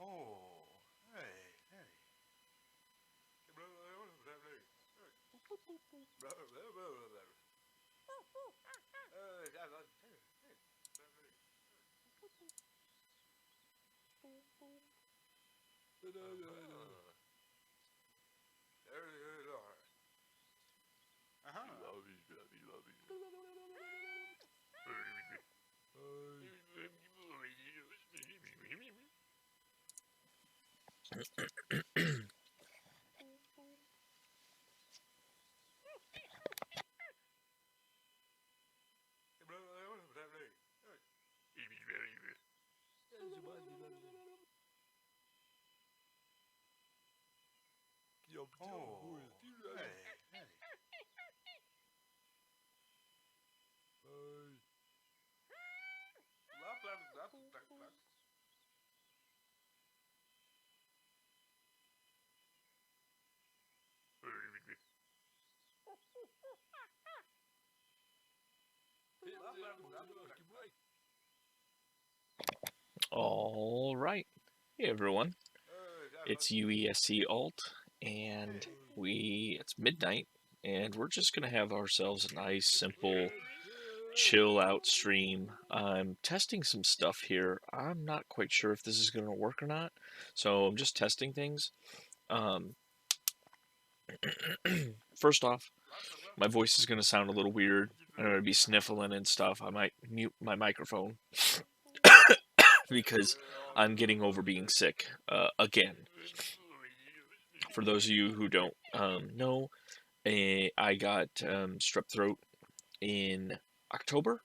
Oh, hey, hey. Uh-huh. Oh, hey, hey. All right. Hey everyone. It's UESC Alt and it's midnight and we're just going to have ourselves a nice simple chill out stream. I'm testing some stuff here. I'm not quite sure if this is going to work or not. So I'm just testing things. Um, First off, my voice is going to sound a little weird. I'm going to be sniffling and stuff. I might mute my microphone because I'm getting over being sick again. For those of you who don't know, I got strep throat in October,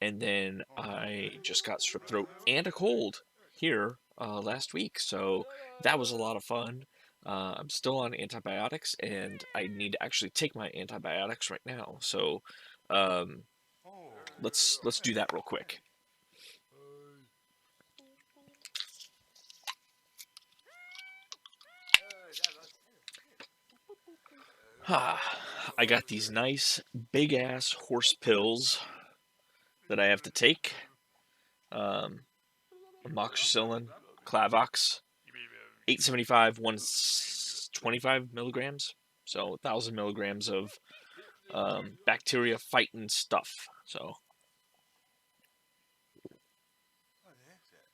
and then I just got strep throat and a cold here last week. So that was a lot of fun. I'm still on antibiotics, and I need to actually take my antibiotics right now. So um, Oh, let's do hey, that real hey. quick. I got these nice big ass horse pills that I have to take. Um, amoxicillin, Clavox, 875, 125 milligrams. So 1,000 milligrams of bacteria fighting stuff. So What is that?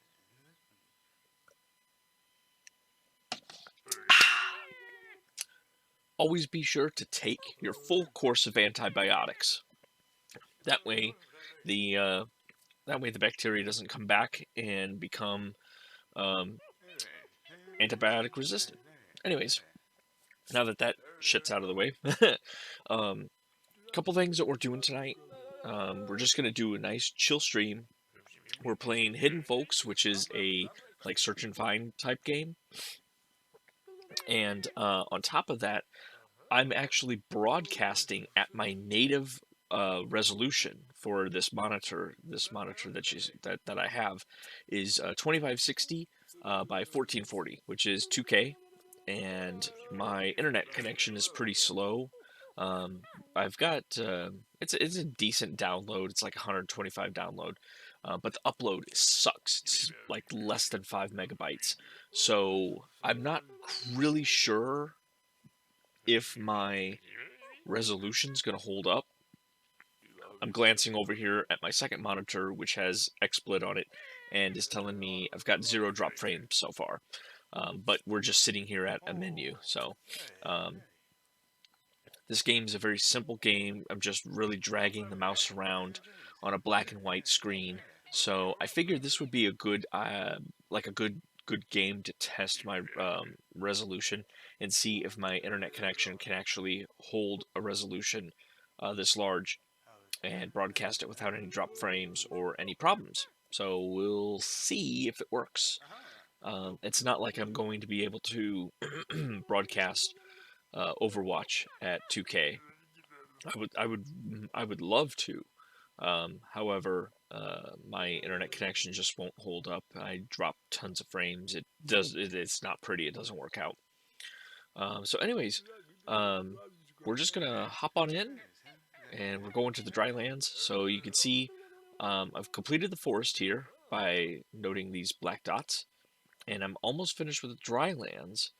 always be sure to take your full course of antibiotics. That way, the bacteria doesn't come back and become um, antibiotic resistant. Anyways, now that shit's out of the way, um, couple things that we're doing tonight. We're just gonna do a nice chill stream. We're playing Hidden Folks, which is a like search and find type game, and on top of that, I'm actually broadcasting at my native resolution for this monitor. This monitor that I have is 2560 by 1440, which is 2K, and my internet connection is pretty slow. Um, I've got it's a decent download. It's like 125 download, but the upload sucks. It's like less than 5 megabytes. So I'm not really sure if my resolution's going to hold up. I'm glancing over here at my second monitor, which has XSplit on it, and is telling me I've got 0 drop frames so far. But we're just sitting here at a menu. Oh, So hey, um, hey. this game is a very simple game. I'm just really dragging the mouse around on a black and white screen. So I figured this would be a good, like a good game to test my resolution and see if my internet connection can actually hold a resolution this large and broadcast it without any drop frames or any problems. So we'll see if it works. It's not like I'm going to be able to broadcast Overwatch at 2K. I would love to. However, my internet connection just won't hold up. I drop tons of frames. It's not pretty. It doesn't work out. So, anyways, um, we're just gonna hop on in, and we're going to the dry lands. So you can see, I've completed the forest here by noting these black dots. and I'm almost finished with the Drylands.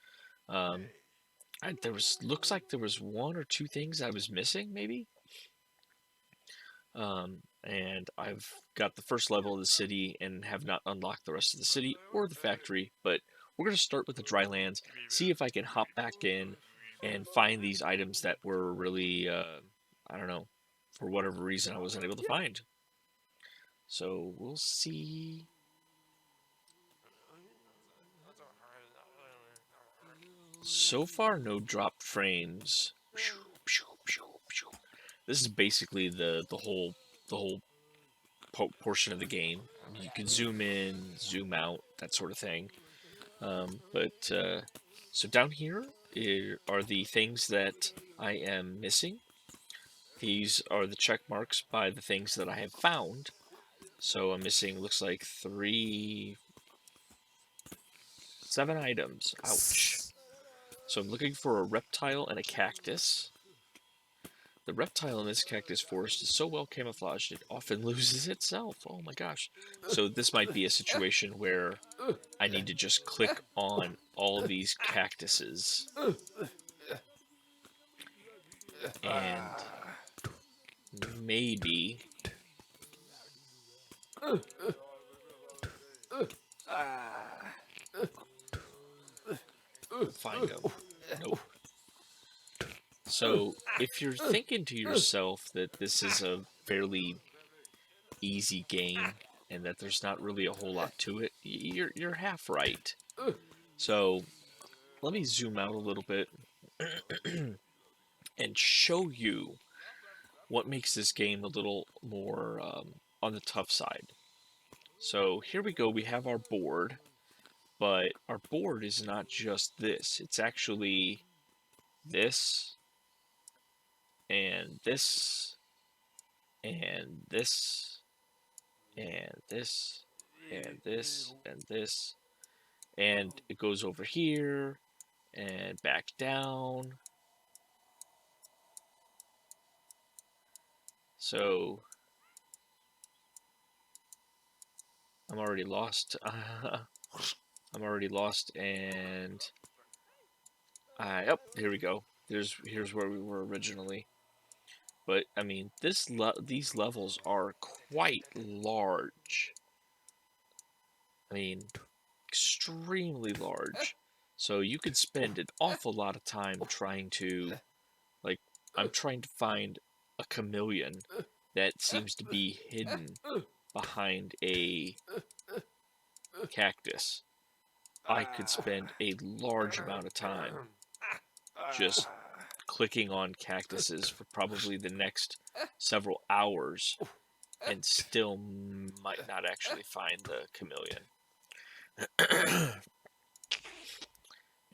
Looks like there was one or two things I was missing, maybe. And I've got the first level of the city and have not unlocked the rest of the city or the factory. But we're gonna start with the Drylands, see if I can hop back in and find these items that were really, I don't know, for whatever reason I wasn't able to find. So we'll see. So far, no dropped frames. This is basically the whole portion of the game. You can zoom in, zoom out, that sort of thing. So down here are the things that I am missing. These are the check marks by the things that I have found. So I'm missing, looks like 7 items. Ouch. So I'm looking for a reptile and a cactus. The reptile in this cactus forest is so well camouflaged it often loses itself. Oh my gosh. So this might be a situation where I need to just click on all these cactuses. And maybe find them. Nope. So if you're thinking to yourself that this is a fairly easy game and that there's not really a whole lot to it, you're half right. So let me zoom out a little bit and show you what makes this game a little more on the tough side. So here we go, we have our board, but our board is not just this, it's actually this, and this, and this, and this, and this, and this, and it goes over here, and back down. So I'm already lost. I'm already lost, and here we go. Here's where we were originally. But I mean, these levels are quite large. I mean, extremely large. So you could spend an awful lot of time trying to, like, I'm trying to find a chameleon that seems to be hidden behind a cactus. I could spend a large amount of time just clicking on cactuses for probably the next several hours and still might not actually find the chameleon.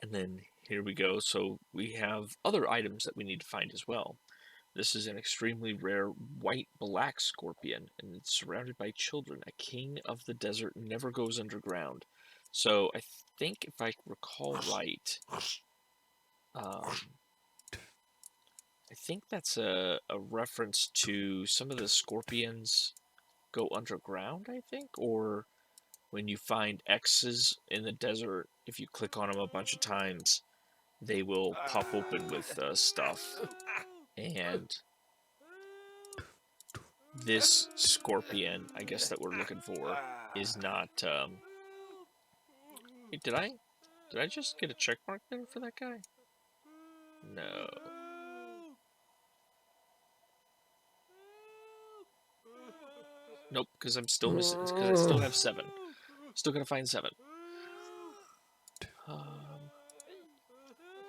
And then here we go. So we have other items that we need to find as well. This is an extremely rare white-black scorpion, and it's surrounded by children. A king of the desert never goes underground. So I think if I recall right, I think that's a reference to some of the scorpions go underground, I think, or when you find X's in the desert, if you click on them a bunch of times, they will pop open with stuff. And this scorpion, I guess, that we're looking for is not, did I just get a check mark there for that guy? No. Nope, because I'm still missing, because I still have 7. Still gotta find 7.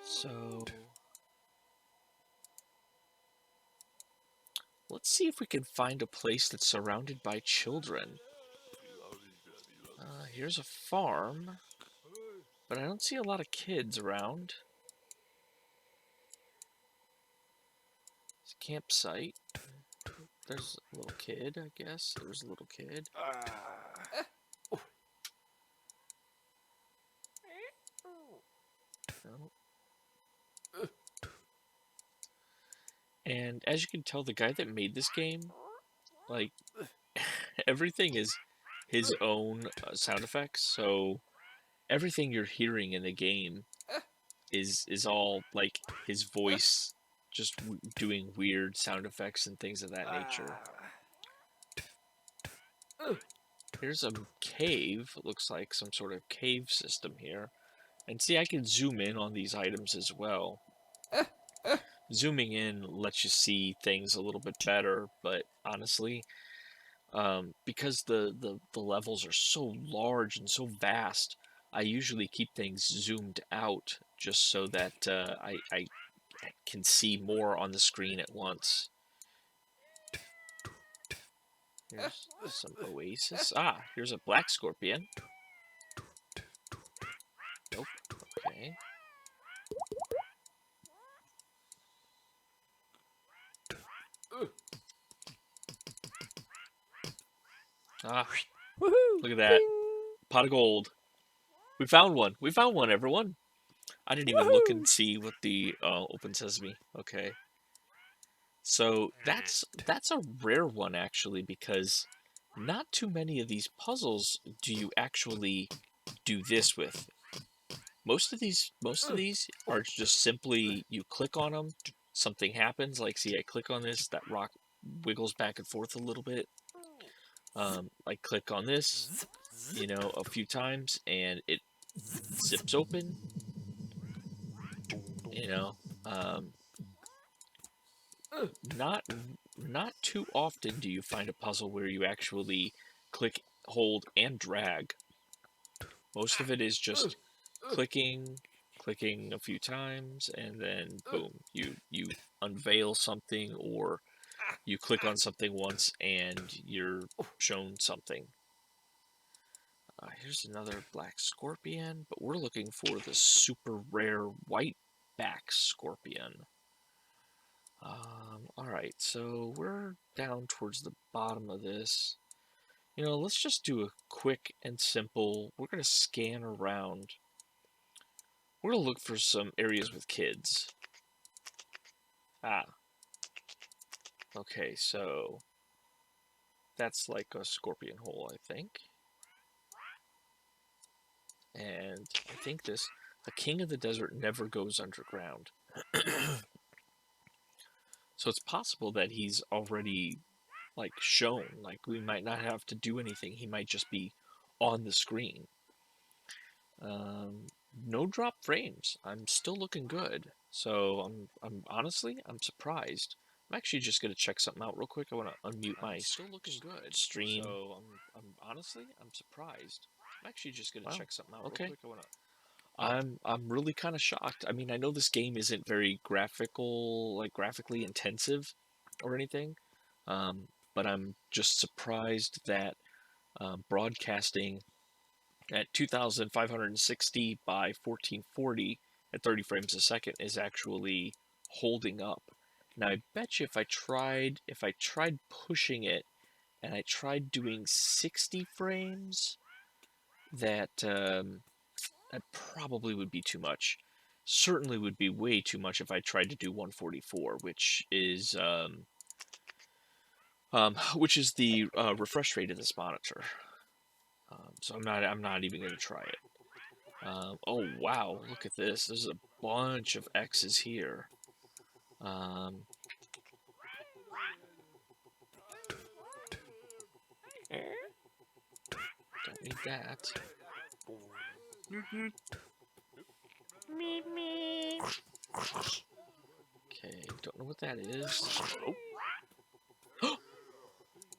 So let's see if we can find a place that's surrounded by children. Here's a farm, but I don't see a lot of kids around. It's a campsite. There's a little kid, I guess. There's a little kid. No. And as you can tell, the guy that made this game, like, everything is his own sound effects. So everything you're hearing in the game is all like his voice just doing weird sound effects and things of that nature. Here's a cave. It looks like some sort of cave system here. And see, I can zoom in on these items as well. Zooming in lets you see things a little bit better, but honestly, because the levels are so large and so vast, I usually keep things zoomed out just so that I can see more on the screen at once. Here's some oasis. Ah, here's a black scorpion. Nope. Okay. Ah, Woohoo! look at that. Pot of gold. We found one. We found one, everyone. I didn't even look and see what the open sesame. Okay. So that's a rare one actually, because not too many of these puzzles do you actually do this with. Most of these are just simply you click on them, something happens. Like, see, I click on this, that rock wiggles back and forth a little bit. I click on this, you know, a few times, and it zips open. You know, not too often do you find a puzzle where you actually click, hold, and drag. Most of it is just clicking a few times, and then boom, you unveil something, or you click on something once and you're shown something. Here's another black scorpion, but we're looking for the super rare white back scorpion. Alright, so we're down towards the bottom of this. You know, let's just do a quick and simple, we're going to scan around. We're going to look for some areas with kids. Ah. Okay, so that's like a scorpion hole, I think. And I think the king of the desert never goes underground. So it's possible that he's already, like, shown. Like, we might not have to do anything. He might just be on the screen. No drop frames. I'm still looking good. So I'm honestly, I'm surprised. I'm actually just gonna check something out real quick. I want to unmute my Still looking good. stream. So I'm honestly surprised. I'm actually just gonna Wow. check something out Okay. real quick. I want to. I'm really kind of shocked. I mean, I know this game isn't very graphically intensive or anything, but I'm just surprised that broadcasting at 2,560 by 1440 at 30 frames a second is actually holding up. Now, I bet you if I tried pushing it and I tried doing 60 frames, that that probably would be too much. Certainly would be way too much if I tried to do 144, which is the refresh rate of this monitor. So I'm not even going to try it. Oh wow, look at this. There's a bunch of X's here. Don't need that. Okay, don't know what that is. Oh.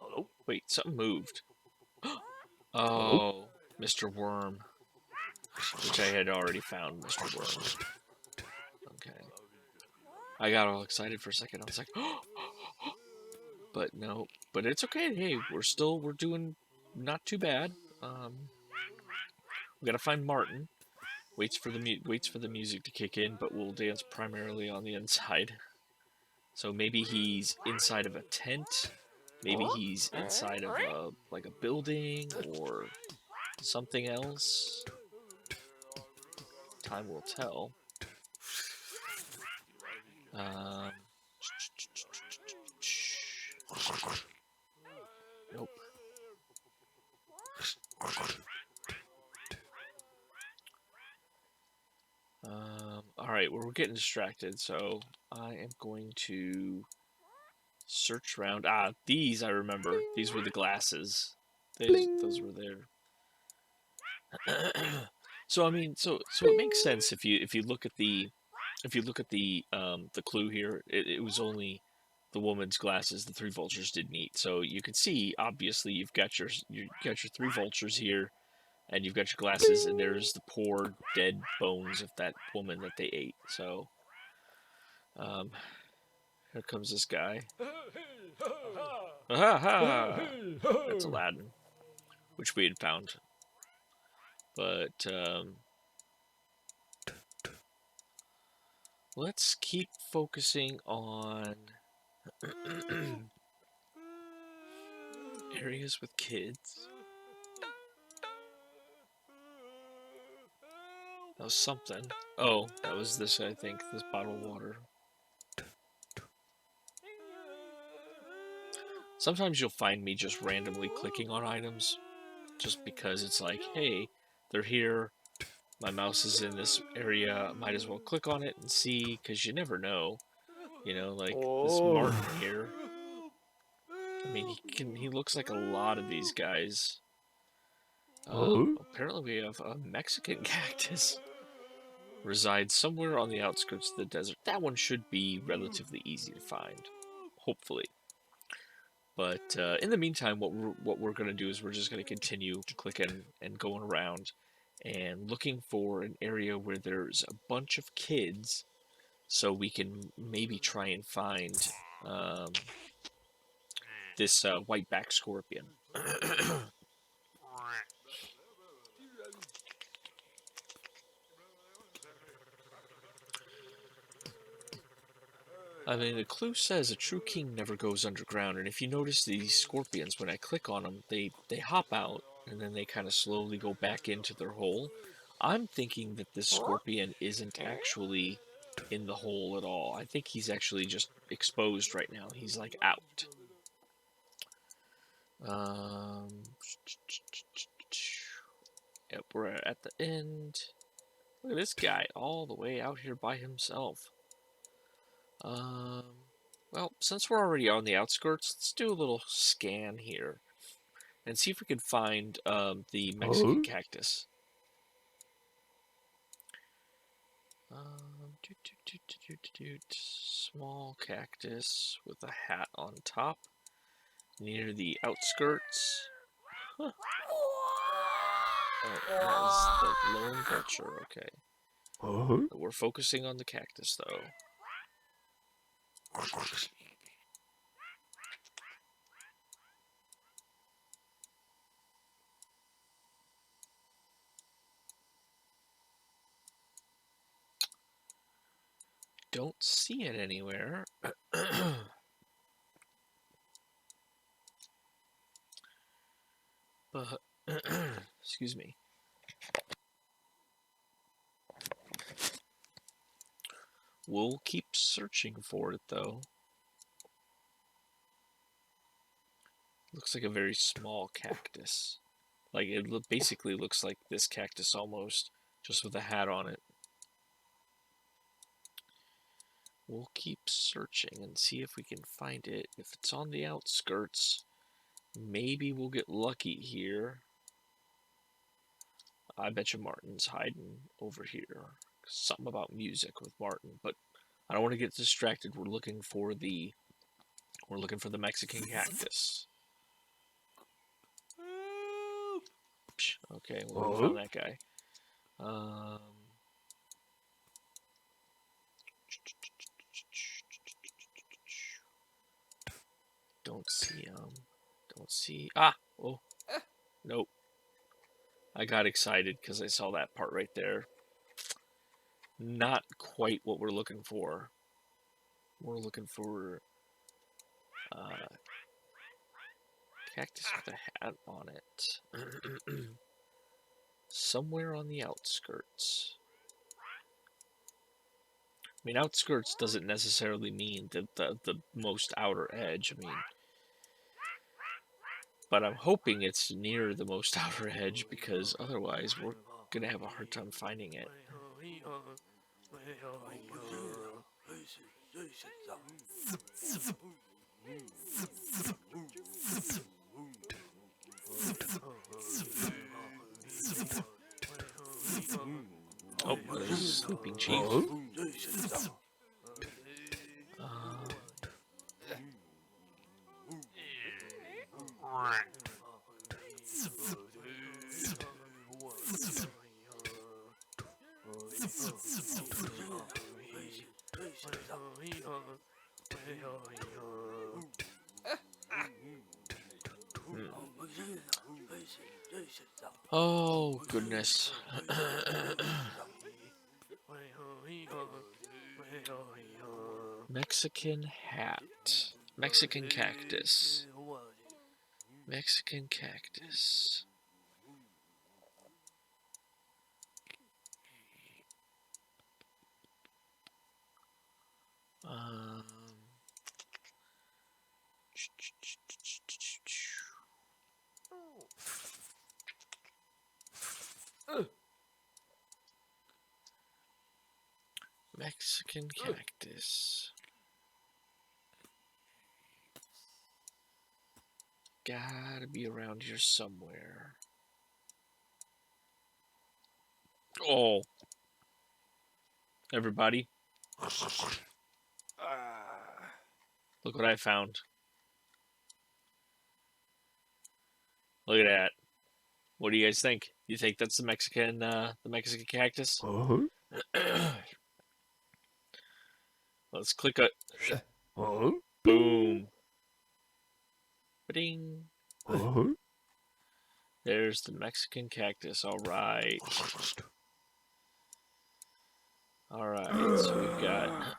Oh, wait, something moved. Oh, Mr. Worm. Which I had already found Mr. Worm. Okay. I got all excited for a second. I was like, but no. But it's okay. Hey, we're doing not too bad. We gotta find Martin. Waits for the music to kick in, but we'll dance primarily on the inside. So maybe he's inside of a tent. Maybe he's inside of a building or something else. Time will tell. Nope. Alright, well, we're getting distracted, so I am going to search around. Ah, these I remember. These were the glasses. Those were there. So I mean, so it makes sense if you look at the clue here. It was only the woman's glasses the three vultures didn't eat. So you can see obviously you've got your three vultures here, and you've got your glasses, and there's the poor dead bones of that woman that they ate. So here comes this guy. Ha ha! That's Aladdin, which we had found. But let's keep focusing on areas with kids. That was something. Oh, that was this, I think. This bottle of water. Sometimes you'll find me just randomly clicking on items, just because it's like, hey, they're here. My mouse is in this area. Might as well click on it and see, because you never know. You know, like this Martin here. I mean, he looks like a lot of these guys. Apparently we have a Mexican cactus. Resides somewhere on the outskirts of the desert. That one should be relatively easy to find, hopefully. But in the meantime, what we're going to do is we're just going to continue clicking and going around and looking for an area where there's a bunch of kids, so we can maybe try and find this white-backed scorpion. I mean, the clue says a true king never goes underground, and if you notice these scorpions, when I click on them, they hop out, and then they kind of slowly go back into their hole. I'm thinking that this scorpion isn't actually in the hole at all. I think he's actually just exposed right now. He's like out. Yep, we're at the end. Look at this guy, all the way out here by himself. Well, since we're already on the outskirts, let's do a little scan here and see if we can find the Mexican cactus. Small cactus with a hat on top near the outskirts. Huh. Oh, that was the lone vulture. Okay. We're focusing on the cactus, though. Don't see it anywhere. But, excuse me. We'll keep searching for it, though. Looks like a very small cactus. Like, it basically looks like this cactus almost, just with a hat on it. We'll keep searching and see if we can find it. If it's on the outskirts, maybe we'll get lucky here. I bet you Martin's hiding over here. Something about music with Martin, but I don't want to get distracted. We're looking for the Mexican cactus. Okay, well, we found that guy. Don't see him. Don't see. Ah! Oh. Nope. I got excited because I saw that part right there. Not quite what we're looking for. We're looking for cactus with a hat on it. Somewhere on the outskirts. I mean, outskirts doesn't necessarily mean the most outer edge. I mean, but I'm hoping it's near the most outer edge, because otherwise we're gonna have a hard time finding it. Oh, there's a sleeping chief. Oh, goodness. Mexican hat. Mexican cactus. Mexican cactus. Mexican cactus. Gotta be around here somewhere. Oh. Everybody. Look what I found. Look at that. What do you guys think? You think that's the Mexican cactus? Let's click it. Boom. Ba-ding. There's the Mexican cactus. All right. All right. So we've got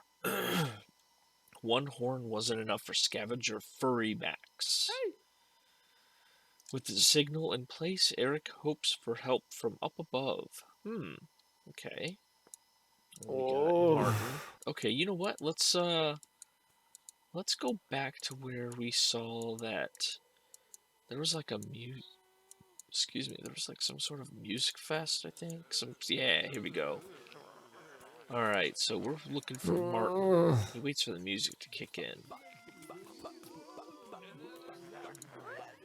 one horn wasn't enough for scavenger Furry Max. With the signal in place, Eric hopes for help from up above. Okay. We got Martin. Okay, you know what? Let's go back to where we saw that there was like a there was like some sort of music fest, I think. Yeah, here we go. All right, so we're looking for Martin. He waits for the music to kick in.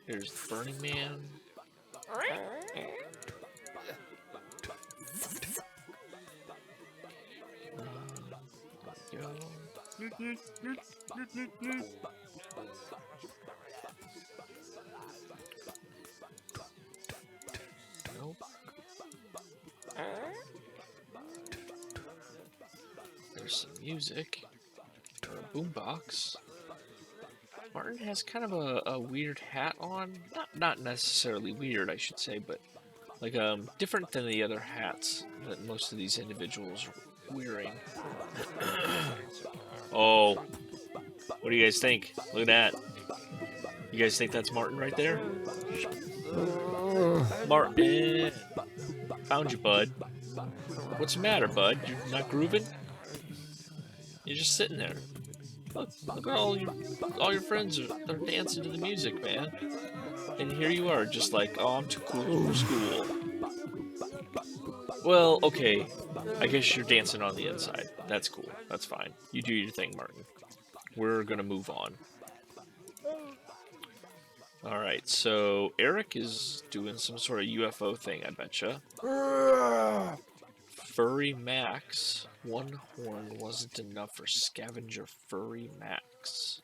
Here's the Burning Man. Go. Nope. There's some music. Or a boombox. Martin has kind of a weird hat on. Not necessarily weird, I should say, but like different than the other hats that most of these individuals are wearing. Oh, what do you guys think? Look at that. You guys think that's Martin right there? Martin! Found you, bud. What's the matter, bud? You're not grooving? You're just sitting there. Look at all your friends they're dancing to the music, man. And here you are, just like, oh, I'm too cool for school. Well, okay. I guess you're dancing on the inside. That's cool. That's fine. You do your thing, Martin. We're gonna move on. Alright, so Eric is doing some sort of UFO thing, I betcha. Furry Max. One horn wasn't enough for scavenger Furry Max.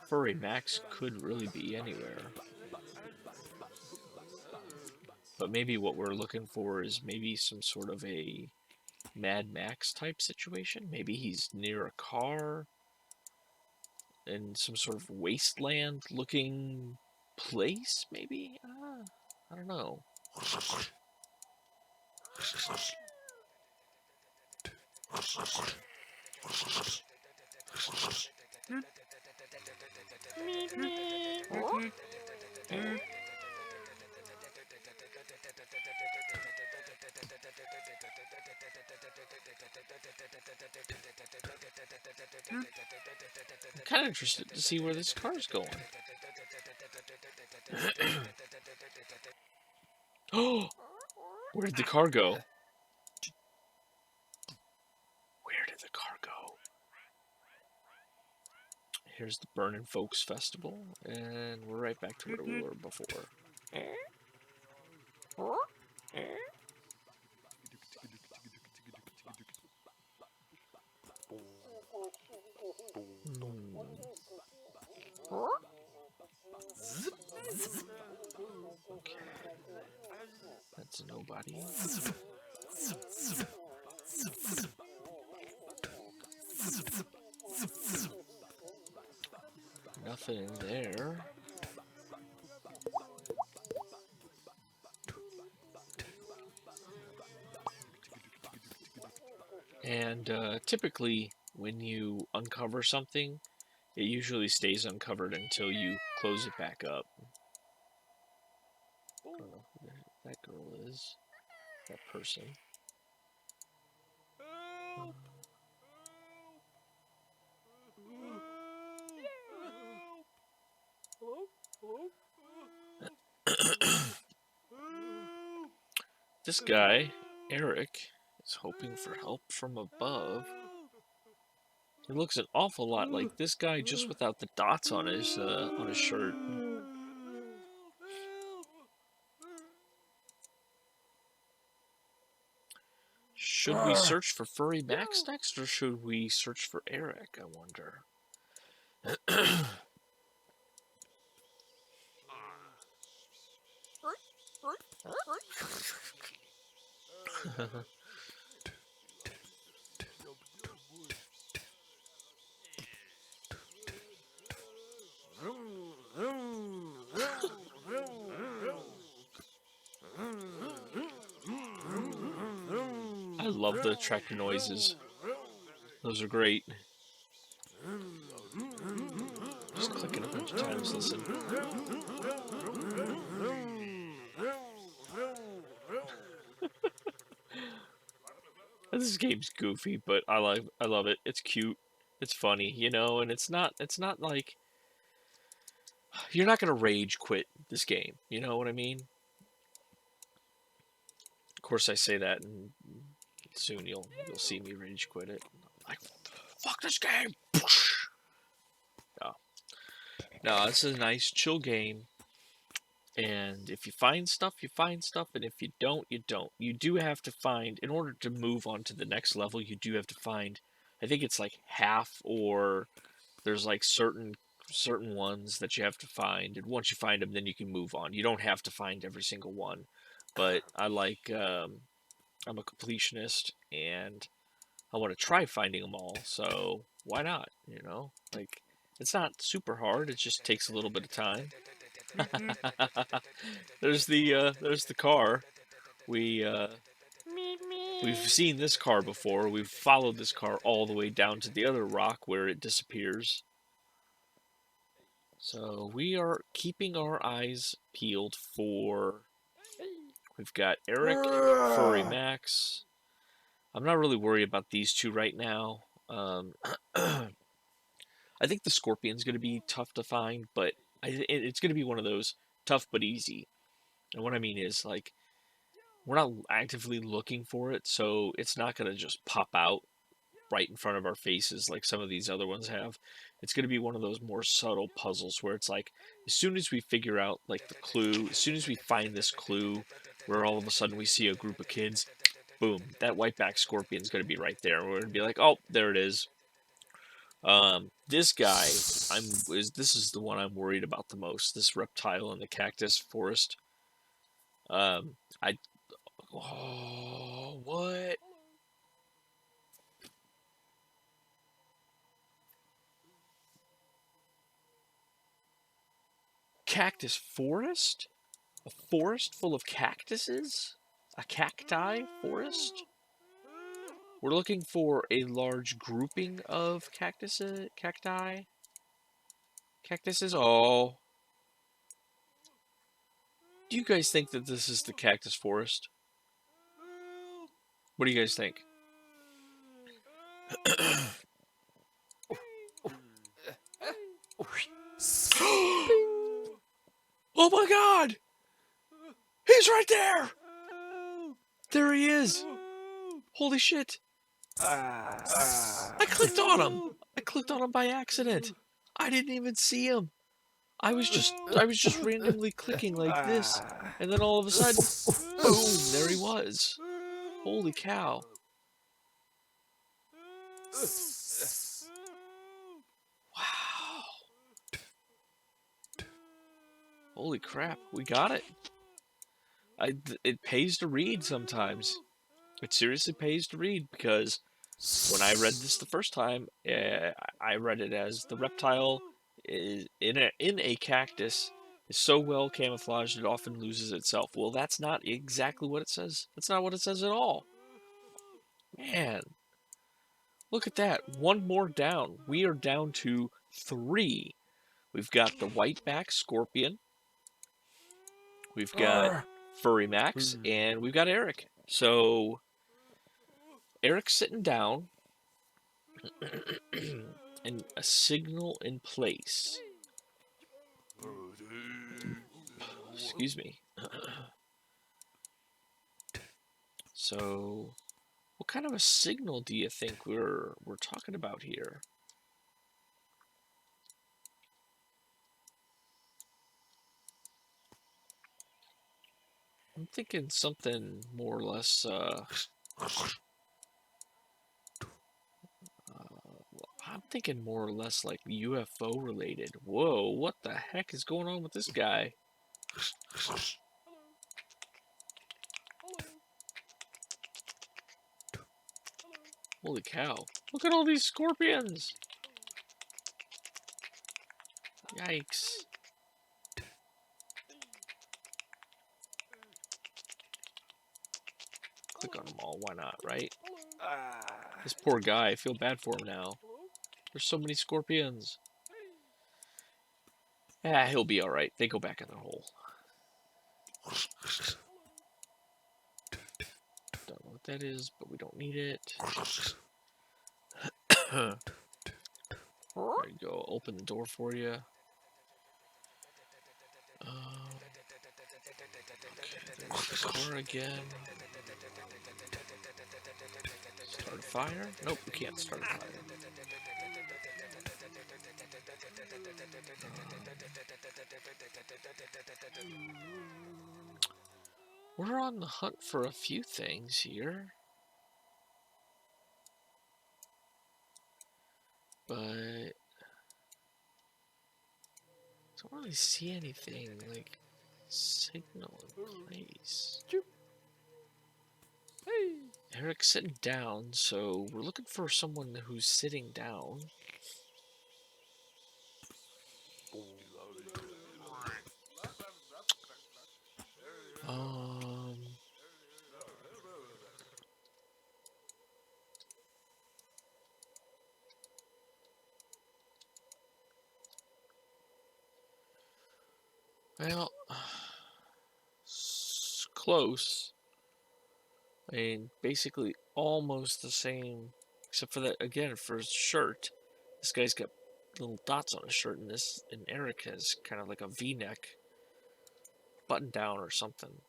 Furry Max could really be anywhere. But maybe what we're looking for is maybe some sort of a Mad Max type situation. Maybe he's near a car in some sort of wasteland looking place, maybe? I don't know. I'm kind of interested to see where this car's going. Oh, Where did the car go? Where did the car go? Here's the Burning Folks Festival, and we're right back to where we were before. Okay. That's a nobody. Nothing in there. And typically, when you uncover something, it usually stays uncovered until you close it back up. I don't know who that girl is. That person. This guy, Eric, is hoping for help from above. He looks an awful lot like this guy, just without the dots on his shirt. Should we search for Furry Max next, or should we search for Eric? I wonder. I love the track noises. Those are great. Just clicking a bunch of times, listen. This game's goofy, but I love it. It's cute. It's funny, you know, and it's not like you're not gonna rage quit this game. You know what I mean? Of course, I say that, and soon you'll see me rage quit it. Like, fuck this game. No, this is a nice chill game. And if you find stuff, you find stuff, and if you don't, you don't. You do have to find, in order to move on to the next level, you do have to find, I think it's like half, or there's like certain ones that you have to find, and once you find them, then you can move on. You don't have to find every single one, but I like, I'm a completionist, and I want to try finding them all, so why not, you know? Like, it's not super hard, it just takes a little bit of time. There's the car. We've seen this car before. We've followed this car all the way down to the other rock where it disappears. So we are keeping our eyes peeled for... We've got Eric, Furry Max. I'm not really worried about these two right now. I think the Scorpion's going to be tough to find, but it's going to be one of those tough but easy. And what I mean is, like, we're not actively looking for it, so it's not going to just pop out right in front of our faces like some of these other ones have. It's going to be one of those more subtle puzzles where it's like, as soon as we figure out, like, the clue, as soon as we find this clue, where all of a sudden we see a group of kids, boom, that whiteback scorpion's going to be right there. We're going to be like, oh, there it is. This guy, this is the one I'm worried about the most. This reptile in the cactus forest. What? Cactus forest? A forest full of cactuses? A cacti forest? We're looking for a large grouping of cacti? Cactuses? Oh. Do you guys think that this is the cactus forest? What do you guys think? Oh my god! He's right there! There he is! Holy shit! I clicked on him! I clicked on him by accident. I didn't even see him. I was just randomly clicking like this, and then all of a sudden, boom, there he was. Holy cow. Wow. Holy crap, we got it. It pays to read sometimes. It seriously pays to read, because when I read this the first time, I read it as the reptile is in a cactus is so well camouflaged it often loses itself. Well, that's not exactly what it says. That's not what it says at all. Man, look at that. One more down. We are down to 3. We've got the whiteback scorpion. We've got Furry Max, and we've got Eric. So Eric's sitting down, and a signal in place. Excuse me. So, what kind of a signal do you think we're talking about here? I'm thinking something more or less. I'm thinking more or less like UFO related. Whoa, what the heck is going on with this guy? Holy cow. Look at all these scorpions! Yikes. Click on them all, why not, right? This poor guy, I feel bad for him now. There's so many scorpions. Ah, he'll be alright. They go back in their hole. Don't know what that is, but we don't need it. There you go. Open the door for you. Okay, there's the car again. Start a fire? Nope, we can't start a fire. We're on the hunt for a few things here. But I don't really see anything like signal in place. Eric's sitting down, so we're looking for someone who's sitting down. Well, close. I mean, basically almost the same, except for that, again, for his shirt. This guy's got little dots on his shirt, and Eric has kind of like a V-neck button down or something.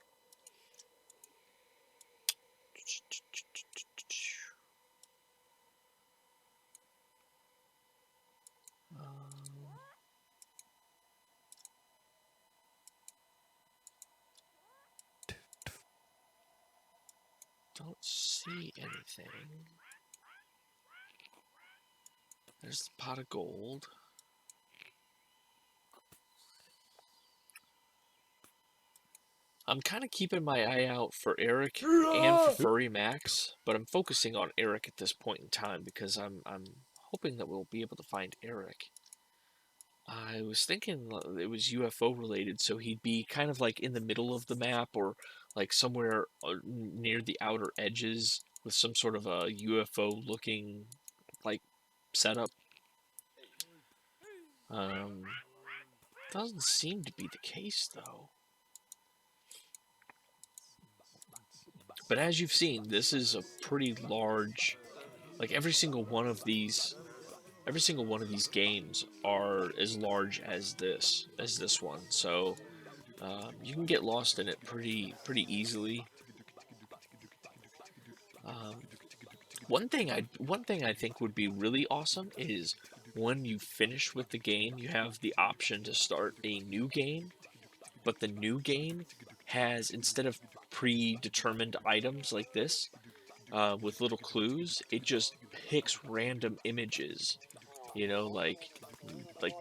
Don't see anything. There's the pot of gold. I'm kind of keeping my eye out for Eric and for Furry Max, but I'm focusing on Eric at this point in time because I'm hoping that we'll be able to find Eric. I was thinking it was UFO related, so he'd be kind of like in the middle of the map or like somewhere near the outer edges with some sort of a UFO looking like setup. Doesn't seem to be the case though. But as you've seen, this is a pretty large, like every single one of these games are as large as this one. So you can get lost in it pretty easily. Um, one thing I think would be really awesome is when you finish with the game, you have the option to start a new game, but the new game has, instead of predetermined items like this, with little clues, it just picks random images, you know, like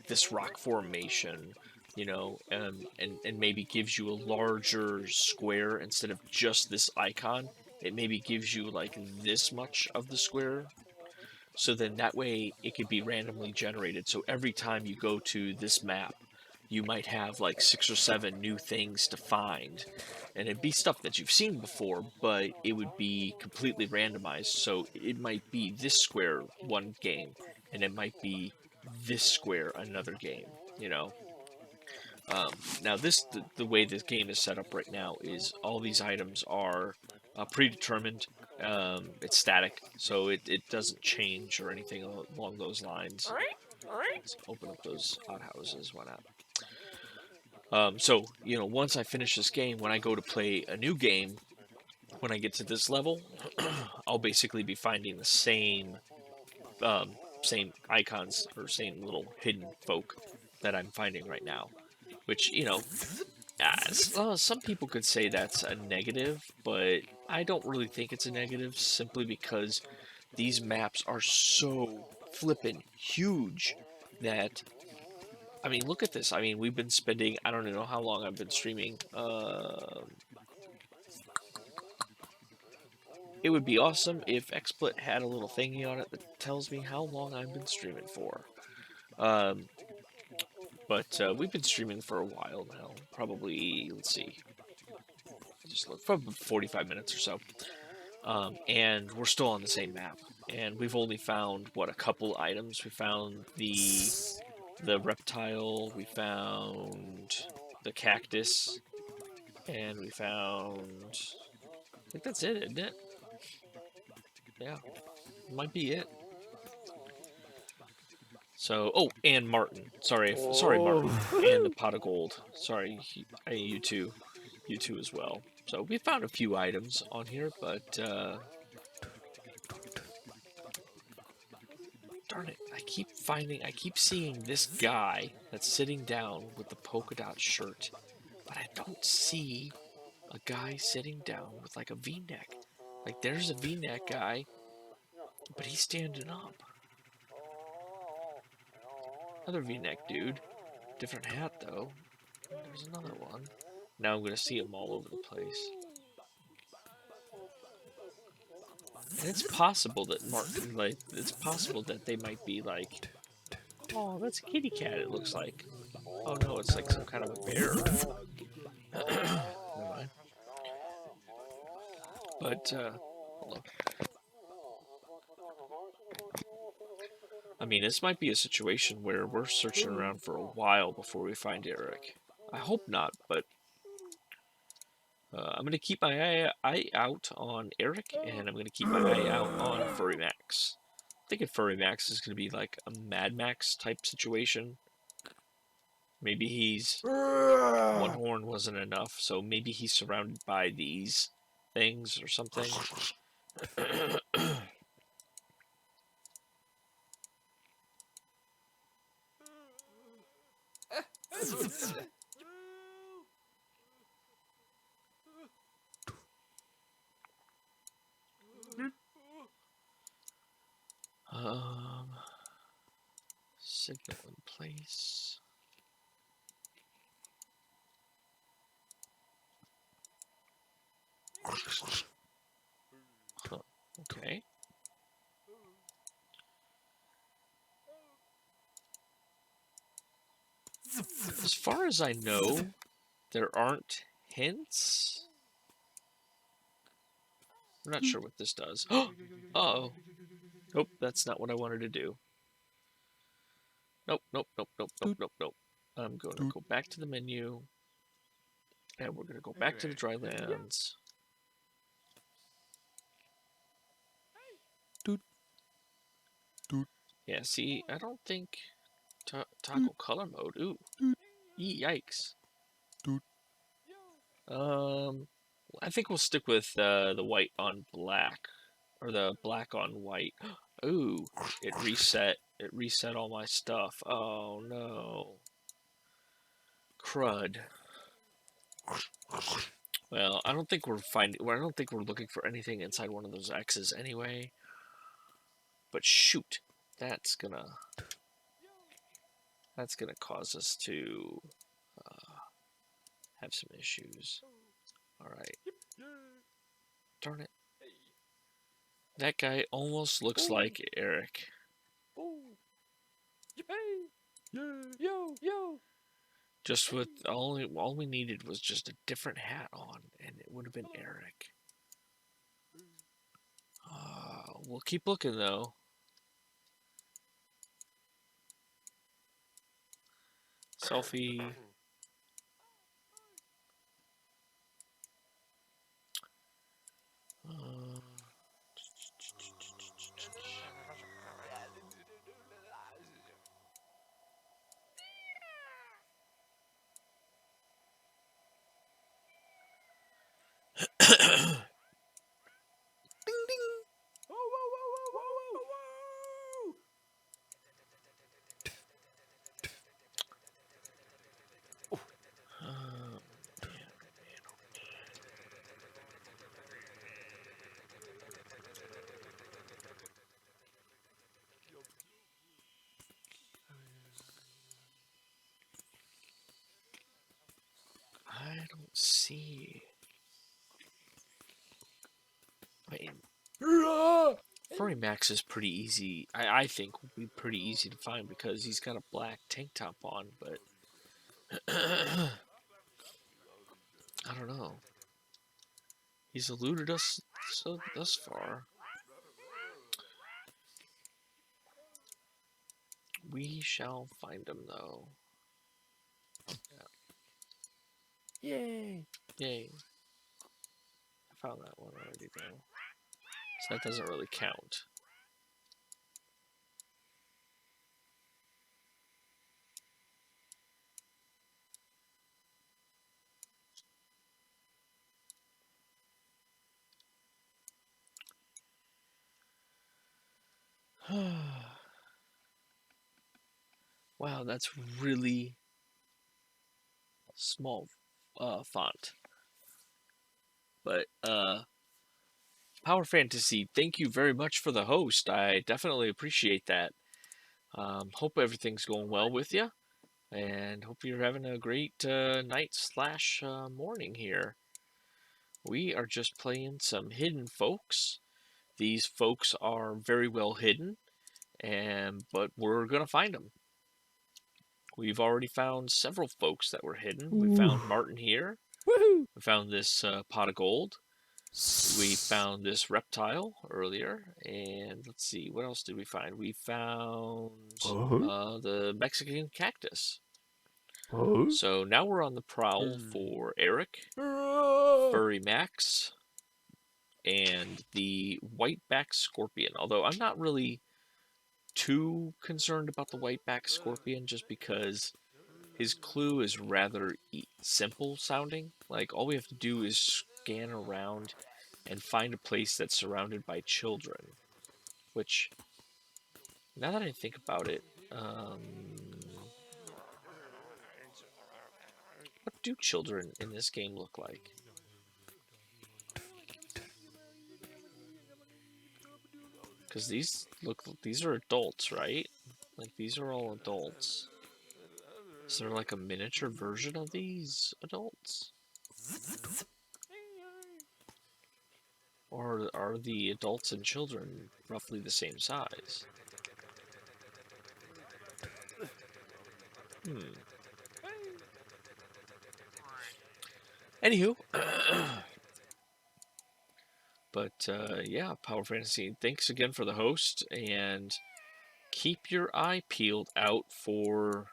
this rock formation, you know, and maybe gives you a larger square instead of just this icon. It maybe gives you like this much of the square. So then that way it could be randomly generated. So every time you go to this map, you might have like 6 or 7 new things to find. And it'd be stuff that you've seen before, but it would be completely randomized. So it might be this square one game, and it might be this square another game, you know? Now, the way this game is set up right now is all these items are predetermined. It's static, so it doesn't change or anything along those lines. Let's open up those outhouses. Why not? So, you know, once I finish this game, when I go to play a new game, when I get to this level, I'll basically be finding the same icons or same little hidden folk that I'm finding right now. Which, you know, some people could say that's a negative, but I don't really think it's a negative simply because these maps are so flippin' huge that, I mean, look at this. I mean, we've been spending, I don't know how long I've been streaming. It would be awesome if XSplit had a little thingy on it that tells me how long I've been streaming for. But we've been streaming for a while now. Probably, let's see, just look, probably 45 minutes or so. And we're still on the same map. And we've only found, what, a couple items. We found the reptile, we found the cactus, and we found, I think that's it, isn't it? Yeah, might be it. So, oh, and Martin. Sorry, Martin. And the pot of gold. Sorry, you too as well. So we found a few items on here, but darn it, I keep seeing this guy that's sitting down with the polka dot shirt, but I don't see a guy sitting down with like a V-neck. Like there's a V-neck guy, but he's standing up. Another V-neck dude. Different hat, though. There's another one. Now I'm gonna see them all over the place. And it's possible that Martin, like, it's possible that they might be like, oh, that's a kitty cat, it looks like. Oh no, it's like some kind of a bear. Never mind. But, hold on. I mean, this might be a situation where we're searching around for a while before we find Eric. I hope not, but I'm going to keep my eye out on Eric, and I'm going to keep my eye out on Furry Max. I'm thinking Furry Max is going to be like a Mad Max type situation. Maybe he's... one horn wasn't enough, so maybe he's surrounded by these things or something. Signal in place. Huh, okay. As far as I know, there aren't hints. I'm not sure what this does. Uh-oh. Nope, that's not what I wanted to do. Nope. I'm going to go back to the menu. And we're going to go back to the dry lands. Yeah, see, I don't think... toggle color mode. Ooh. Yikes. I think we'll stick with the white on black. or the black on white. Ooh, it reset. It reset all my stuff. Oh no. Crud. Well, I don't think we're looking for anything inside one of those X's anyway. But shoot, that's gonna cause us to have some issues. All right. Darn it. That guy almost looks like Eric. Just with all we needed was just a different hat on, and it would have been Eric. We'll keep looking though. Selfie. I don't see. Wait. Furry Max is pretty easy. I think will be pretty easy to find because he's got a black tank top on, but I don't know. He's eluded us thus far. We shall find him though. Yeah. Yay! Yay! I found that one already though, so that doesn't really count. Wow, that's really small font. But Power Fantasy, thank you very much for the host. I definitely appreciate that. Hope everything's going well with you, and hope you're having a great night / morning here. We are just playing some hidden folks. These folks are very well hidden, but we're gonna find them. We've already found several folks that were hidden. We found Martin here. Woohoo! We found this pot of gold. We found this reptile earlier, and let's see, what else did we find? We found the Mexican cactus. So now we're on the prowl for Eric, Furry Max, and the whiteback scorpion. Although I'm not really too concerned about the whiteback scorpion, just because his clue is rather simple sounding. Like, all we have to do is scan around and find a place that's surrounded by children. Which, now that I think about it, what do children in this game look like? Because these are adults, right? Like, these are all adults. Is there like a miniature version of these adults? Or are the adults and children roughly the same size? Anywho. But yeah, Power Fantasy, thanks again for the host, and keep your eye peeled out for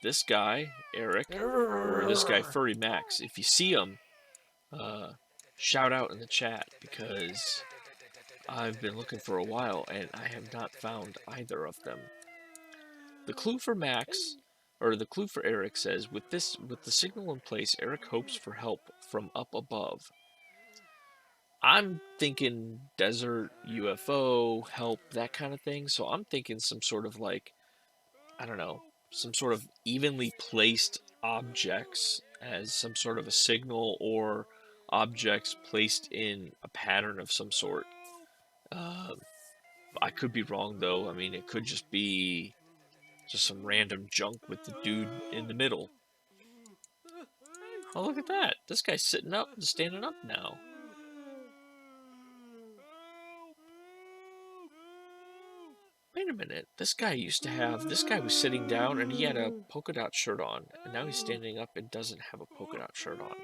this guy, Eric, or this guy, Furry Max. If you see him, shout out in the chat, because I've been looking for a while and I have not found either of them. The clue for Max, or the clue for Eric, says, with the signal in place, Eric hopes for help from up above. I'm thinking desert, UFO, help, that kind of thing. So I'm thinking some sort of like, I don't know, some sort of evenly placed objects as some sort of a signal, or objects placed in a pattern of some sort. Uh, I could be wrong though. I mean, it could just be just some random junk with the dude in the middle. Oh, look at that. This guy's sitting up and standing up now. Wait a minute. This guy was sitting down and he had a polka dot shirt on. And now he's standing up and doesn't have a polka dot shirt on.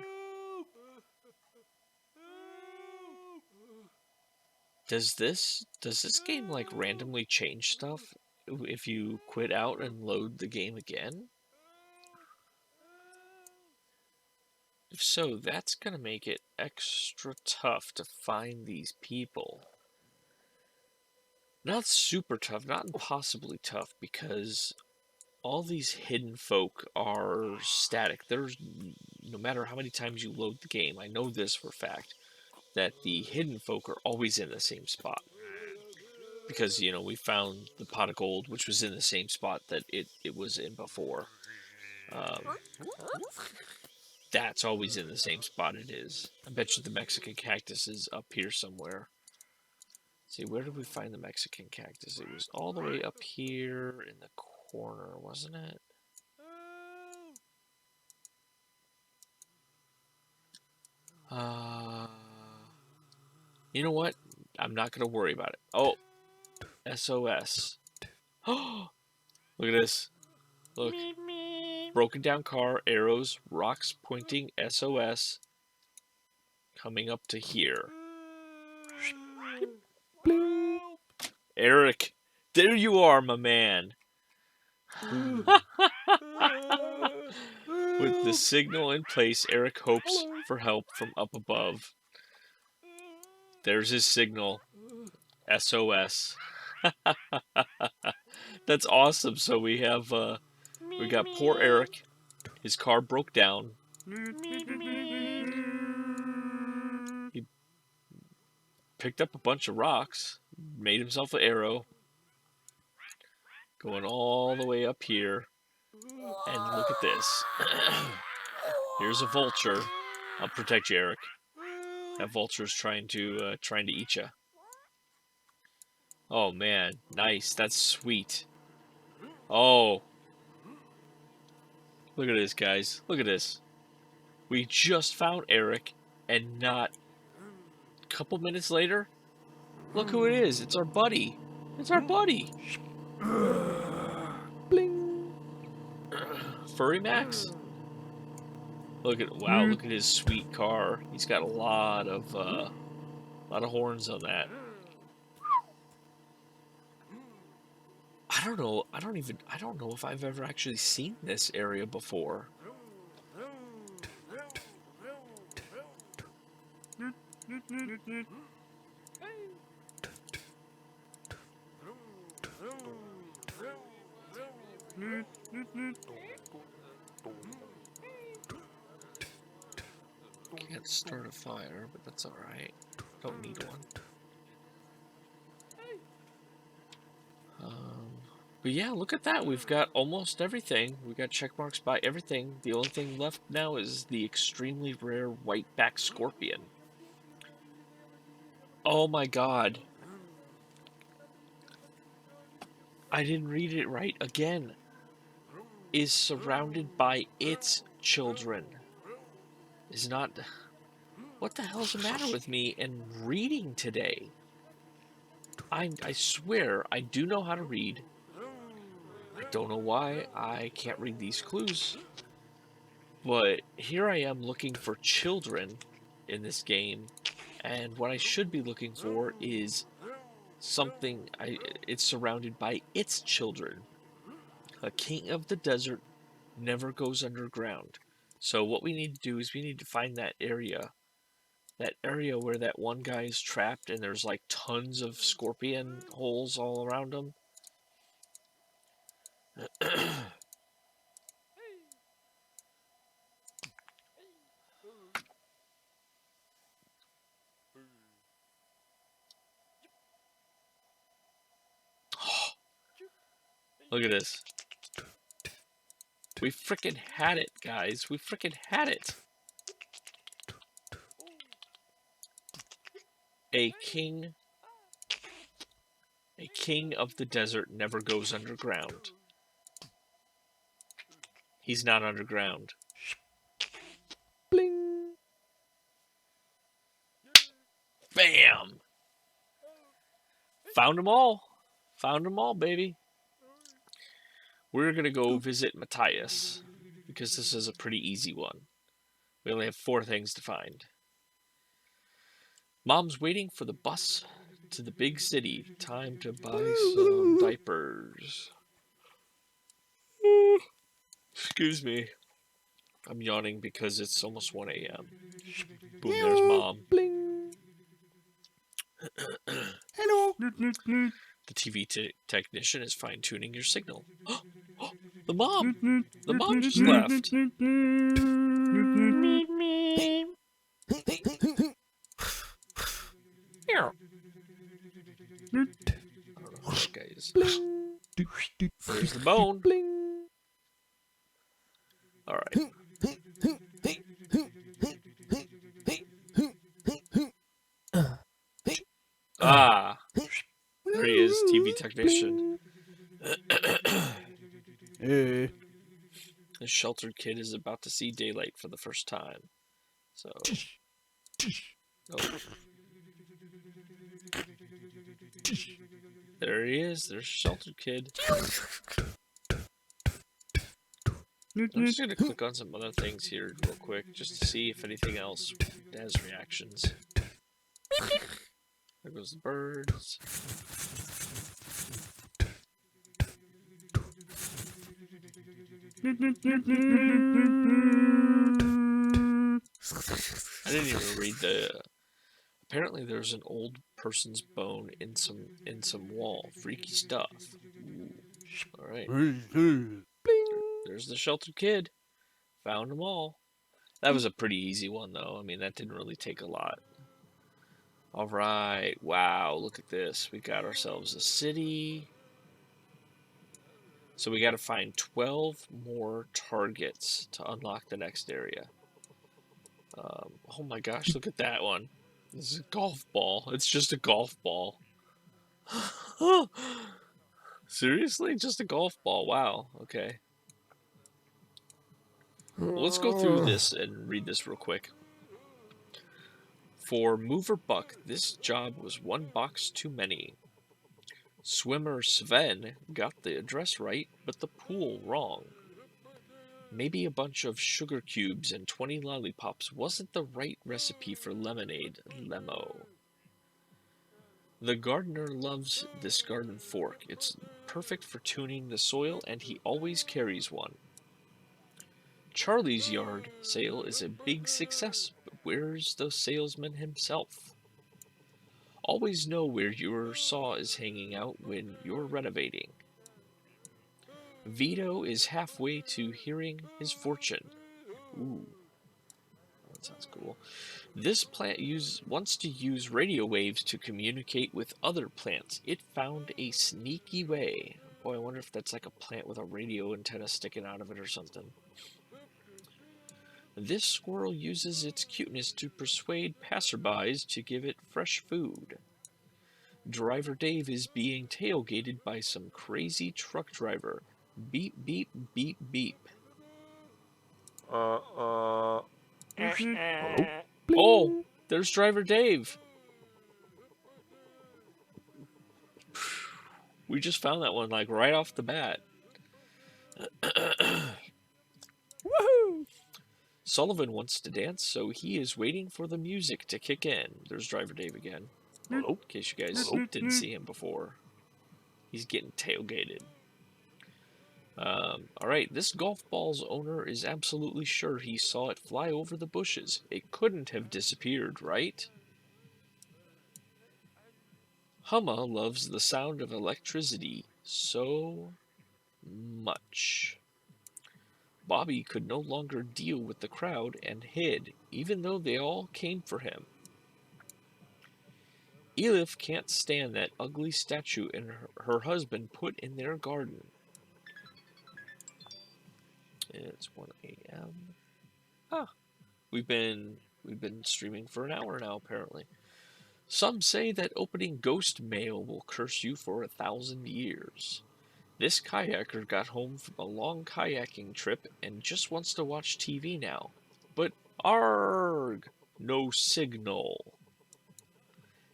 Does this game like randomly change stuff if you quit out and load the game again? If so, that's gonna make it extra tough to find these people. Not super tough, not impossibly tough, because all these hidden folk are static. There's, no matter how many times you load the game, I know this for a fact, that the hidden folk are always in the same spot. Because, you know, we found the pot of gold, which was in the same spot that it was in before. That's always in the same spot it is. I bet you the Mexican cactus is up here somewhere. See, where did we find the Mexican cactus? It was all the way up here in the corner, wasn't it? You know what? I'm not going to worry about it. Oh, SOS. Oh, look at this. Look. Broken down car, arrows, rocks pointing, SOS. Coming up to here. Eric, there you are, my man. With the signal in place, Eric hopes for help from up above. There's his signal. SOS. That's awesome. So we got poor Eric. His car broke down. He picked up a bunch of rocks, made himself an arrow, going all the way up here. And look at this. Here's a vulture. I'll protect you, Eric. That vulture's trying to eat you. Oh man, nice. That's sweet. Oh, look at this, guys. Look at this. We just found Eric, and not a couple minutes later, look who it is. It's our buddy. It's our buddy. Bling. Furry Max. Look at look at his sweet car. He's got a lot of horns on that. I don't know. I don't know if I've ever actually seen this area before. Can't start a fire, but that's alright. Don't need one. But yeah, look at that. We've got almost everything. We got check marks by everything. The only thing left now is the extremely rare white-backed scorpion. Oh my god. I didn't read it right again. Is surrounded by its children. Is not... What the hell's the matter with me and reading today? I swear, I do know how to read. I don't know why I can't read these clues. But here I am looking for children in this game. And what I should be looking for is something... it's surrounded by its children. A king of the desert never goes underground. So what we need to do is we need to find that area. That area where that one guy is trapped and there's like tons of scorpion holes all around him. Look at this. We frickin' had it, guys. We frickin' had it. A king of the desert never goes underground. He's not underground. Bling. Bam! Found them all. Found them all, baby. We're going to go visit Matthias, because this is a pretty easy one. We only have 4 things to find. Mom's waiting for the bus to the big city. Time to buy some diapers. Excuse me. I'm yawning because it's almost 1 a.m. Boom, there's Mom. Bling. Hello. The TV technician is fine-tuning your signal. The mom! The mom just left. Meow. I don't know who this guy is. There's the bone. Bling. Alright. Ah! There he is, TV technician. Hey. The sheltered kid is about to see daylight for the first time. So... Oh. There he is. There's sheltered kid. I'm just gonna click on some other things here real quick, just to see if anything else has reactions. There goes the birds. I didn't even read the. Apparently, there's an old person's bone in some wall. Freaky stuff. Ooh. All right. There's the sheltered kid. Found them all. That was a pretty easy one, though. I mean, that didn't really take a lot. All right. Wow. Look at this. We got ourselves a city. So we got to find 12 more targets to unlock the next area. Oh my gosh, look at that one. This is a golf ball. It's just a golf ball. Seriously? Just a golf ball. Wow. Okay. Well, let's go through this and read this real quick. For Mover Buck, this job was 1 box too many. Swimmer Sven got the address right, but the pool wrong. Maybe a bunch of sugar cubes and 20 lollipops wasn't the right recipe for lemonade, Lemo. The gardener loves this garden fork. It's perfect for tuning the soil, and he always carries one. Charlie's yard sale is a big success, but where's the salesman himself? Always know where your saw is hanging out when you're renovating. Vito is halfway to hearing his fortune. Ooh, that sounds cool. This plant wants to use radio waves to communicate with other plants. It found a sneaky way. Boy, I wonder if that's like a plant with a radio antenna sticking out of it or something. This squirrel uses its cuteness to persuade passerbys to give it fresh food. Driver Dave is being tailgated by some crazy truck driver. Beep, beep, beep, beep. Hello? Oh, there's Driver Dave. We just found that one, like, right off the bat. Woohoo! Sullivan wants to dance, so he is waiting for the music to kick in. There's Driver Dave again. In case you guys didn't see him before. He's getting tailgated. Alright, this golf ball's owner is absolutely sure he saw it fly over the bushes. It couldn't have disappeared, right? Humma loves the sound of electricity so much. Bobby could no longer deal with the crowd and hid, even though they all came for him. Elif can't stand that ugly statue her husband put in their garden. It's 1 a.m. Ah, we've been streaming for an hour now, apparently. Some say that opening ghost mail will curse you for 1,000 years. This kayaker got home from a long kayaking trip and just wants to watch TV now. But arg! No signal.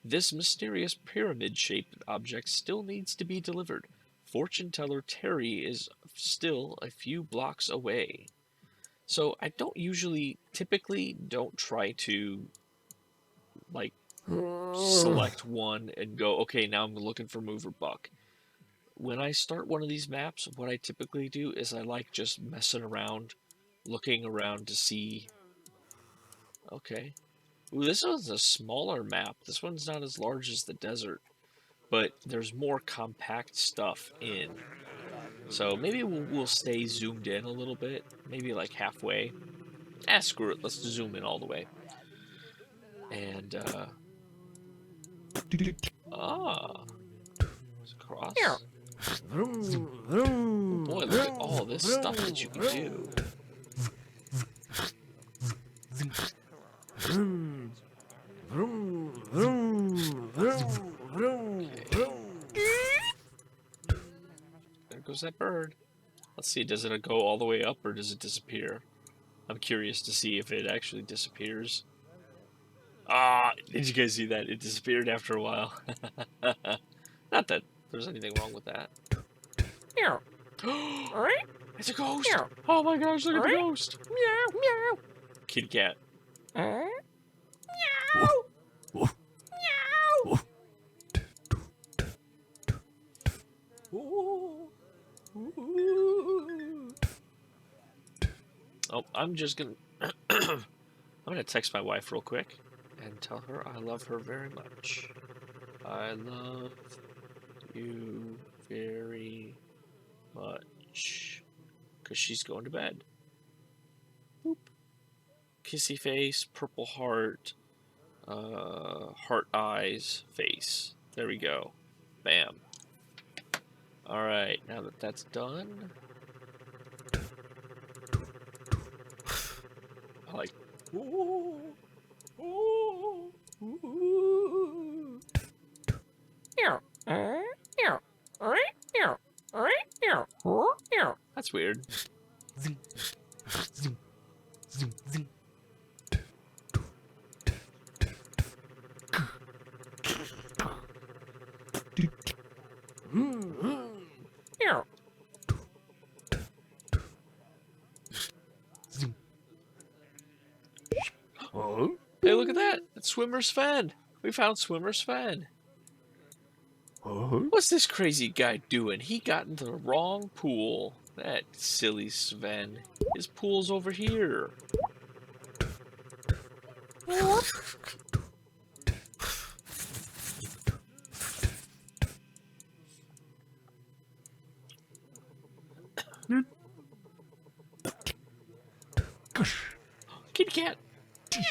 This mysterious pyramid-shaped object still needs to be delivered. Fortune teller Terry is still a few blocks away. So I typically don't try to, like, select one and go, okay, now I'm looking for Mover Buck. When I start one of these maps, what I typically do is I like just messing around, looking around to see. Okay. Ooh, this one's a smaller map. This one's not as large as the desert, but there's more compact stuff in. So maybe we'll stay zoomed in a little bit, maybe like halfway. Screw it, let's zoom in all the way. And, it's across. Boy, look at all this stuff that you can do. There goes that bird. Let's see, does it go all the way up or does it disappear? I'm curious to see if it actually disappears. Ah, did you guys see that? It disappeared after a while. Not that there's anything wrong with that. It's a ghost! Oh my gosh, look at the ghost! Meow, meow. Kitty cat. Meow! Meow! Oh, I'm just gonna... I'm gonna text my wife real quick and tell her I love her very much. I love you very much. Because she's going to bed. Boop. Kissy face, purple heart, heart eyes, face. There we go. Bam. Alright, now that that's done... I like... Ooh, ooh, ooh. That's weird. Hey, look at that! It's Swimmer's Fen! We found Swimmer's Fen! What's this crazy guy doing? He got into the wrong pool. That silly Sven. His pool's over here. Kitty cat! Meow!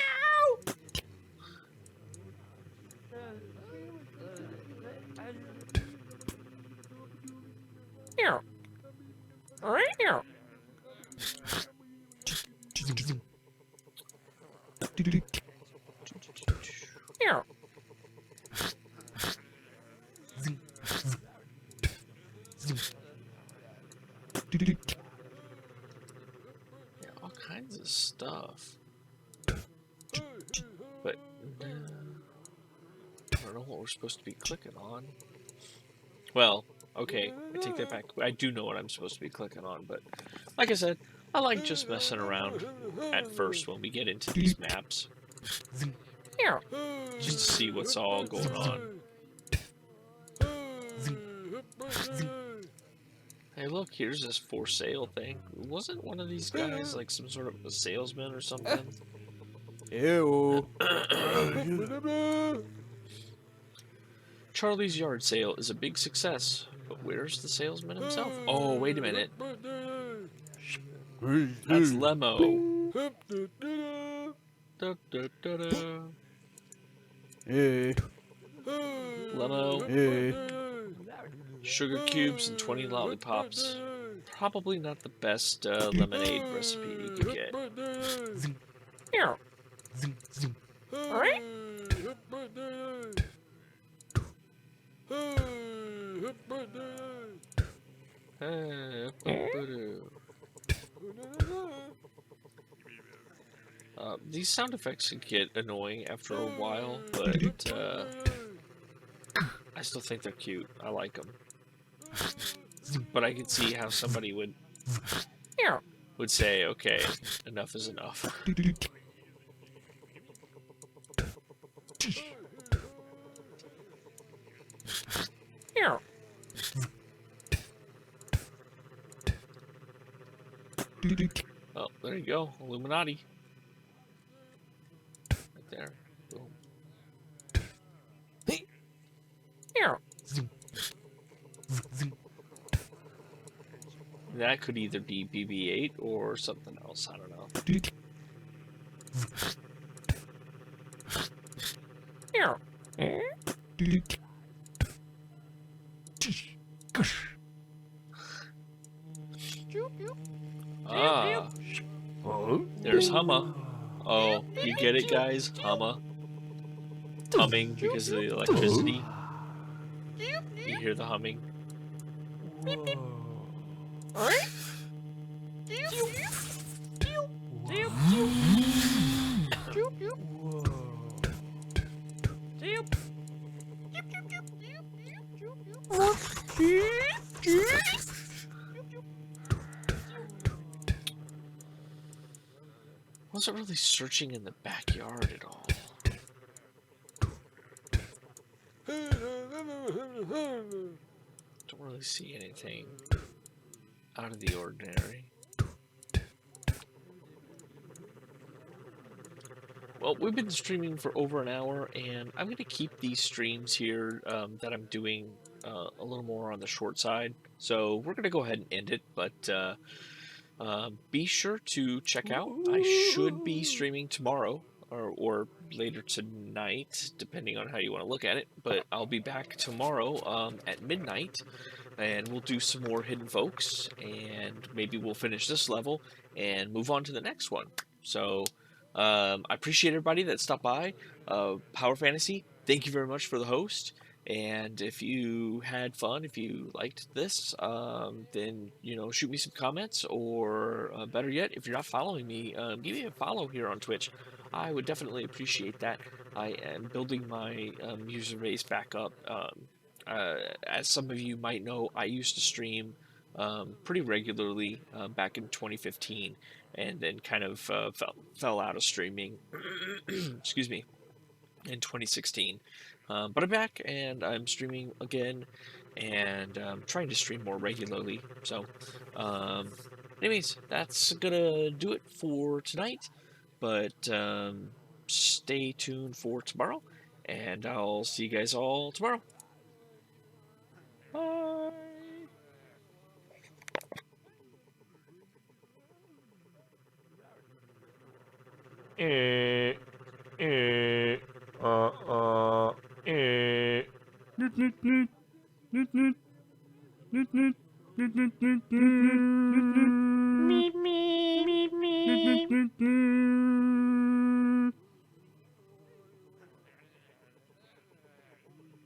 Meow. Meow. Meow. Yeah, all kinds of stuff. But I don't know what we're supposed to be clicking on. Well, okay, I take that back. I do know what I'm supposed to be clicking on, but like I said, I like just messing around at first when we get into these maps. Just to see what's all going on. Hey, look, here's this for sale thing. Wasn't one of these guys like some sort of a salesman or something? Ew. Charlie's yard sale is a big success, but where's the salesman himself? Oh, wait a minute. That's Lemo. Da, da, da, da. Hey. Lemo. Hey. Sugar cubes and 20 lollipops. probably not the best lemonade recipe you could get. Here. Alright? These sound effects can get annoying after a while, but I still think they're cute. I like them. But I can see how somebody would say, okay, enough is enough. Here. Oh, there you go. Illuminati. Right there. Boom. Here. That could either be BB-8 or something else. I don't know. Here. Ah. There's Humma. Oh, you get it, guys? Humma. Humming because of the electricity. You hear the humming? Wasn't really searching in the backyard at all. Don't really see anything out of the ordinary. Well, we've been streaming for over an hour, and I'm going to keep these streams here that I'm doing a little more on the short side. So we're going to go ahead and end it, but be sure to check out. I should be streaming tomorrow or later tonight, depending on how you want to look at it. But I'll be back tomorrow at midnight, and we'll do some more Hidden Folks, and maybe we'll finish this level and move on to the next one. So I appreciate everybody that stopped by. Power Fantasy, thank you very much for the host. And if you had fun, if you liked this, then, you know, shoot me some comments, or better yet, if you're not following me, give me a follow here on Twitch. I would definitely appreciate that. I am building my user base back up. As some of you might know, I used to stream pretty regularly back in 2015, and then kind of fell out of streaming, excuse me, in 2016. But I'm back, and I'm streaming again, and trying to stream more regularly. So, anyways, that's gonna do it for tonight. But stay tuned for tomorrow, and I'll see you guys all tomorrow. Bye. Newt, newt, newt. Newt, newt.